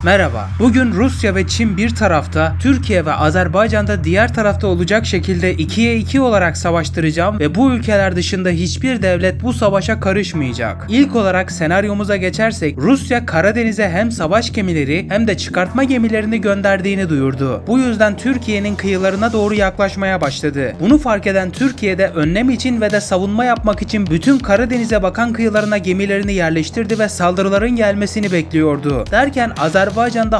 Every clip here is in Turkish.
Merhaba. Bugün Rusya ve Çin bir tarafta, Türkiye ve Azerbaycan'da diğer tarafta olacak şekilde 2'ye 2 olarak savaştıracağım ve bu ülkeler dışında hiçbir devlet bu savaşa karışmayacak. İlk olarak senaryomuza geçersek, Rusya Karadeniz'e hem savaş gemileri hem de çıkartma gemilerini gönderdiğini duyurdu. Bu yüzden Türkiye'nin kıyılarına doğru yaklaşmaya başladı. Bunu fark eden Türkiye'de önlem için ve de savunma yapmak için bütün Karadeniz'e bakan kıyılarına gemilerini yerleştirdi ve saldırıların gelmesini bekliyordu. Derken Azerbaycan'da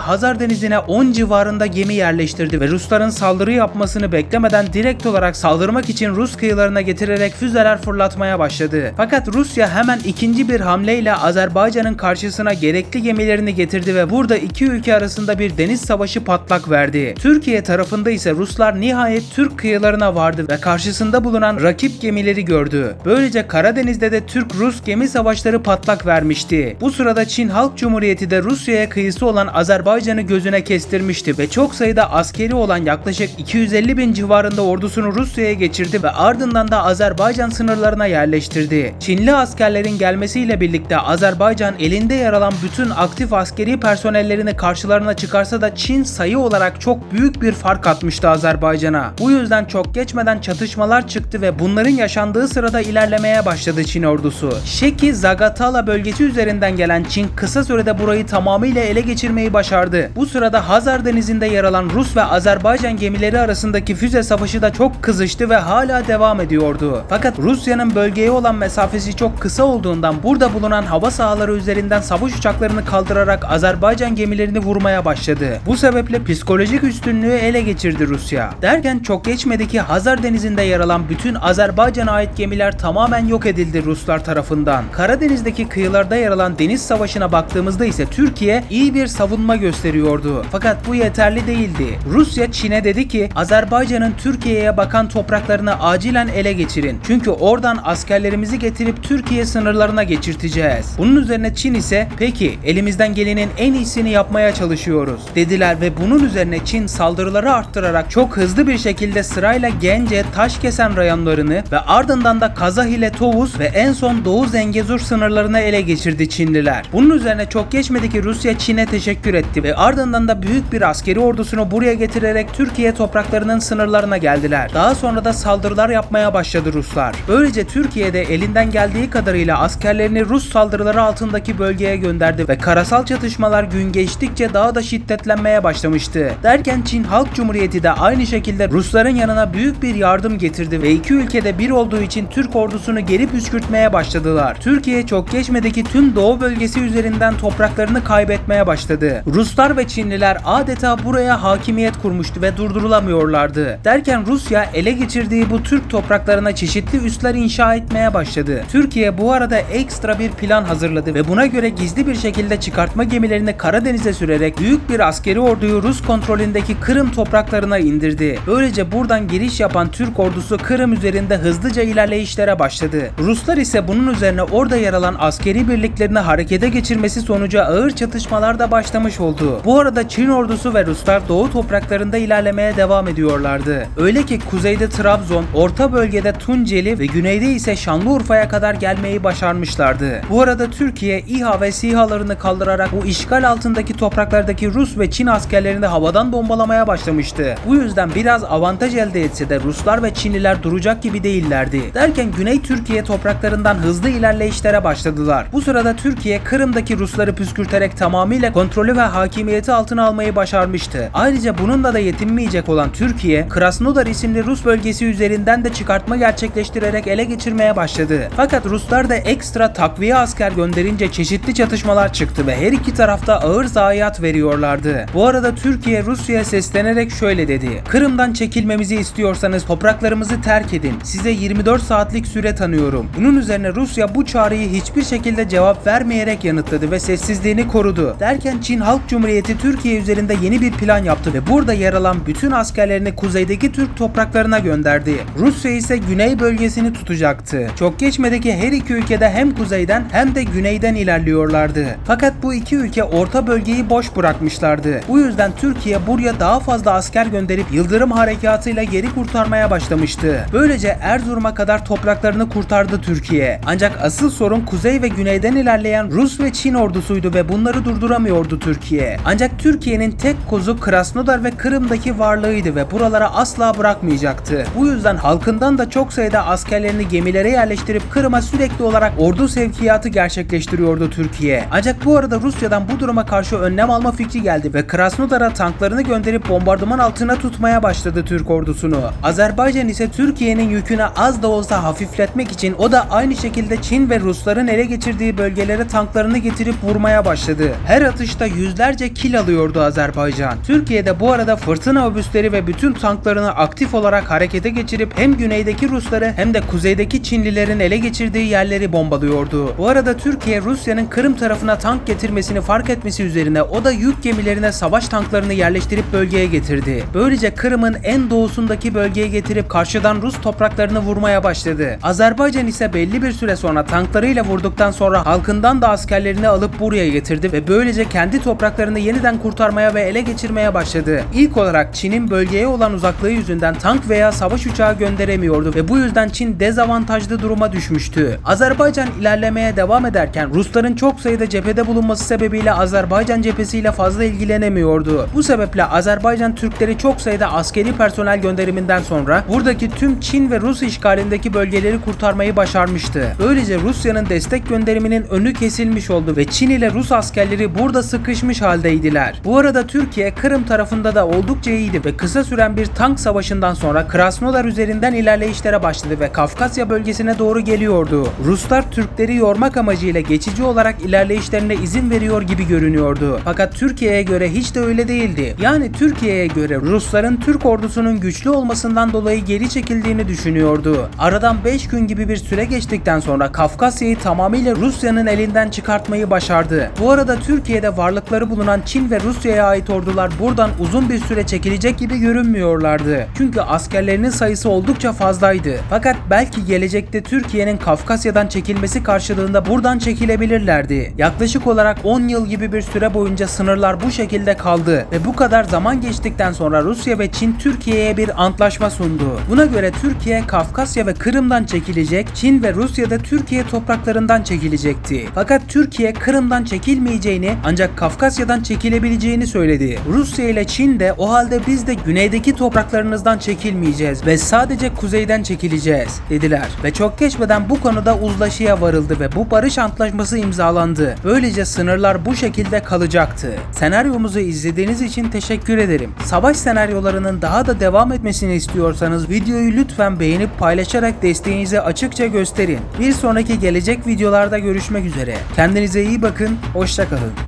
Hazar Denizi'ne 10 civarında gemi yerleştirdi ve Rusların saldırı yapmasını beklemeden direkt olarak saldırmak için Rus kıyılarına getirerek füzeler fırlatmaya başladı. Fakat Rusya hemen ikinci bir hamleyle Azerbaycan'ın karşısına gerekli gemilerini getirdi ve burada iki ülke arasında bir deniz savaşı patlak verdi. Türkiye tarafında ise Ruslar nihayet Türk kıyılarına vardı ve karşısında bulunan rakip gemileri gördü. Böylece Karadeniz'de de Türk-Rus gemi savaşları patlak vermişti. Bu sırada Çin Halk Cumhuriyeti de Rusya'ya kıyısı olan Azerbaycan'ı gözüne kestirmişti ve çok sayıda askeri olan yaklaşık 250 bin civarında ordusunu Rusya'ya geçirdi ve ardından da Azerbaycan sınırlarına yerleştirdi. Çinli askerlerin gelmesiyle birlikte Azerbaycan elinde yer alan bütün aktif askeri personellerini karşılarına çıkarsa da Çin sayı olarak çok büyük bir fark atmıştı Azerbaycan'a. Bu yüzden çok geçmeden çatışmalar çıktı ve bunların yaşandığı sırada ilerlemeye başladı Çin ordusu. Şeki Zagatala bölgesi üzerinden gelen Çin kısa sürede burayı tamamıyla ele geçirmeyi başardı. Bu sırada Hazar Denizi'nde yer alan Rus ve Azerbaycan gemileri arasındaki füze savaşı da çok kızıştı ve hala devam ediyordu. Fakat Rusya'nın bölgeye olan mesafesi çok kısa olduğundan burada bulunan hava sahaları üzerinden savaş uçaklarını kaldırarak Azerbaycan gemilerini vurmaya başladı. Bu sebeple psikolojik üstünlüğü ele geçirdi Rusya. Derken çok geçmedi ki Hazar Denizi'nde yer alan bütün Azerbaycan'a ait gemiler tamamen yok edildi Ruslar tarafından. Karadeniz'deki kıyılarda yer alan deniz savaşına baktığımızda ise Türkiye iyi bir savunma gösteriyordu. Fakat bu yeterli değildi. Rusya Çin'e dedi ki Azerbaycan'ın Türkiye'ye bakan topraklarını acilen ele geçirin. Çünkü oradan askerlerimizi getirip Türkiye sınırlarına geçirteceğiz. Bunun üzerine Çin ise peki elimizden gelenin en iyisini yapmaya çalışıyoruz dediler ve bunun üzerine Çin saldırıları arttırarak çok hızlı bir şekilde sırayla Gence, Taşkesen rayonlarını ve ardından da Kazah ile Tovuz ve en son Doğu Zengezur sınırlarını ele geçirdi Çinliler. Bunun üzerine çok geçmedi ki Rusya Çin'e teşekkür etti ve ardından da büyük bir askeri ordusunu buraya getirerek Türkiye topraklarının sınırlarına geldiler. Daha sonra da saldırılar yapmaya başladı Ruslar. Böylece Türkiye'de elinden geldiği kadarıyla askerlerini Rus saldırıları altındaki bölgeye gönderdi ve karasal çatışmalar gün geçtikçe daha da şiddetlenmeye başlamıştı. Derken Çin Halk Cumhuriyeti de aynı şekilde Rusların yanına büyük bir yardım getirdi ve iki ülkede bir olduğu için Türk ordusunu geri püskürtmeye başladılar. Türkiye çok geçmedi ki tüm Doğu bölgesi üzerinden topraklarını kaybetmeye başladı. Ruslar ve Çinliler adeta buraya hakimiyet kurmuştu ve durdurulamıyorlardı. Derken Rusya ele geçirdiği bu Türk topraklarına çeşitli üsler inşa etmeye başladı. Türkiye bu arada ekstra bir plan hazırladı ve buna göre gizli bir şekilde çıkartma gemilerini Karadeniz'e sürerek büyük bir askeri orduyu Rus kontrolündeki Kırım topraklarına indirdi. Böylece buradan giriş yapan Türk ordusu Kırım üzerinde hızlıca ilerleyişlere başladı. Ruslar ise bunun üzerine orada yer alan askeri birliklerini harekete geçirmesi sonucu ağır çatışmalar da başlamış oldu. Bu arada Çin ordusu ve Ruslar Doğu topraklarında ilerlemeye devam ediyorlardı. Öyle ki kuzeyde Trabzon, orta bölgede Tunceli ve güneyde ise Şanlıurfa'ya kadar gelmeyi başarmışlardı. Bu arada Türkiye İHA ve SİHA'larını kaldırarak bu işgal altındaki topraklardaki Rus ve Çin askerlerini havadan bombalamaya başlamıştı. Bu yüzden biraz avantaj elde etse de Ruslar ve Çinliler duracak gibi değillerdi. Derken Güney Türkiye topraklarından hızlı ilerleyişlere başladılar. Bu sırada Türkiye Kırım'daki Rusları püskürterek tamamıyla kontrolü ve hakimiyeti altına almayı başarmıştı. Ayrıca bununla da yetinmeyecek olan Türkiye, Krasnodar isimli Rus bölgesi üzerinden de çıkartma gerçekleştirerek ele geçirmeye başladı. Fakat Ruslar da ekstra takviye asker gönderince çeşitli çatışmalar çıktı ve her iki tarafta ağır zayiat veriyorlardı. Bu arada Türkiye Rusya'ya seslenerek şöyle dedi: Kırım'dan çekilmemizi istiyorsanız topraklarımızı terk edin. Size 24 saatlik süre tanıyorum. Bunun üzerine Rusya bu çağrıyı hiçbir şekilde cevap vermeyerek yanıtladı ve sessizliğini korudu. Derken Çin Halk Cumhuriyeti Türkiye üzerinde yeni bir plan yaptı ve burada yer alan bütün askerlerini kuzeydeki Türk topraklarına gönderdi. Rusya ise güney bölgesini tutacaktı. Çok geçmedi ki her iki ülkede hem kuzeyden hem de güneyden ilerliyorlardı. Fakat bu iki ülke orta bölgeyi boş bırakmışlardı. Bu yüzden Türkiye buraya daha fazla asker gönderip Yıldırım Harekatı'yla geri kurtarmaya başlamıştı. Böylece Erzurum'a kadar topraklarını kurtardı Türkiye. Ancak asıl sorun kuzey ve güneyden ilerleyen Rus ve Çin ordusuydu ve bunları durduramıyordu istiyordu Türkiye. Ancak Türkiye'nin tek kozu Krasnodar ve Kırım'daki varlığıydı ve buralara asla bırakmayacaktı. Bu yüzden halkından da çok sayıda askerlerini gemilere yerleştirip Kırım'a sürekli olarak ordu sevkiyatı gerçekleştiriyordu Türkiye. Ancak bu arada Rusya'dan bu duruma karşı önlem alma fikri geldi ve Krasnodar'a tanklarını gönderip bombardıman altına tutmaya başladı Türk ordusunu. Azerbaycan ise Türkiye'nin yükünü az da olsa hafifletmek için o da aynı şekilde Çin ve Rusların ele geçirdiği bölgelere tanklarını getirip vurmaya başladı. Her atışta yüzlerce kill alıyordu Azerbaycan. Türkiye de bu arada fırtına obüsleri ve bütün tanklarını aktif olarak harekete geçirip hem güneydeki Rusları hem de kuzeydeki Çinlilerin ele geçirdiği yerleri bombalıyordu. Bu arada Türkiye Rusya'nın Kırım tarafına tank getirmesini fark etmesi üzerine o da yük gemilerine savaş tanklarını yerleştirip bölgeye getirdi. Böylece Kırım'ın en doğusundaki bölgeye getirip karşıdan Rus topraklarını vurmaya başladı. Azerbaycan ise belli bir süre sonra tanklarıyla vurduktan sonra halkından da askerlerini alıp buraya getirdi ve böylece kendi topraklarını yeniden kurtarmaya ve ele geçirmeye başladı. İlk olarak Çin'in bölgeye olan uzaklığı yüzünden tank veya savaş uçağı gönderemiyordu ve bu yüzden Çin dezavantajlı duruma düşmüştü. Azerbaycan ilerlemeye devam ederken Rusların çok sayıda cephede bulunması sebebiyle Azerbaycan cephesiyle fazla ilgilenemiyordu. Bu sebeple Azerbaycan Türkleri çok sayıda askeri personel gönderiminden sonra buradaki tüm Çin ve Rus işgalindeki bölgeleri kurtarmayı başarmıştı. Böylece Rusya'nın destek gönderiminin önü kesilmiş oldu ve Çin ile Rus askerleri burada sıkışmış haldeydiler. Bu arada Türkiye Kırım tarafında da oldukça iyiydi ve kısa süren bir tank savaşından sonra Krasnodar üzerinden ilerleyişlere başladı ve Kafkasya bölgesine doğru geliyordu. Ruslar Türkleri yormak amacıyla geçici olarak ilerleyişlerine izin veriyor gibi görünüyordu. Fakat Türkiye'ye göre hiç de öyle değildi. Yani Türkiye'ye göre Rusların Türk ordusunun güçlü olmasından dolayı geri çekildiğini düşünüyordu. Aradan 5 gün gibi bir süre geçtikten sonra Kafkasya'yı tamamıyla Rusya'nın elinden çıkartmayı başardı. Bu arada Türkiye'de varlıkları bulunan Çin ve Rusya'ya ait ordular buradan uzun bir süre çekilecek gibi görünmüyorlardı. Çünkü askerlerinin sayısı oldukça fazlaydı. Fakat belki gelecekte Türkiye'nin Kafkasya'dan çekilmesi karşılığında buradan çekilebilirlerdi. Yaklaşık olarak 10 yıl gibi bir süre boyunca sınırlar bu şekilde kaldı ve bu kadar zaman geçtikten sonra Rusya ve Çin Türkiye'ye bir antlaşma sundu. Buna göre Türkiye Kafkasya ve Kırım'dan çekilecek, Çin ve Rusya da Türkiye topraklarından çekilecekti. Fakat Türkiye Kırım'dan çekilmeyeceğini ancak Kafkasya'dan çekilebileceğini söyledi. Rusya ile Çin de o halde biz de güneydeki topraklarınızdan çekilmeyeceğiz ve sadece kuzeyden çekileceğiz dediler. Ve çok geçmeden bu konuda uzlaşıya varıldı ve bu barış antlaşması imzalandı. Böylece sınırlar bu şekilde kalacaktı. Senaryomuzu izlediğiniz için teşekkür ederim. Savaş senaryolarının daha da devam etmesini istiyorsanız videoyu lütfen beğenip paylaşarak desteğinizi açıkça gösterin. Bir sonraki gelecek videolarda görüşmek üzere. Kendinize iyi bakın, hoşça kalın.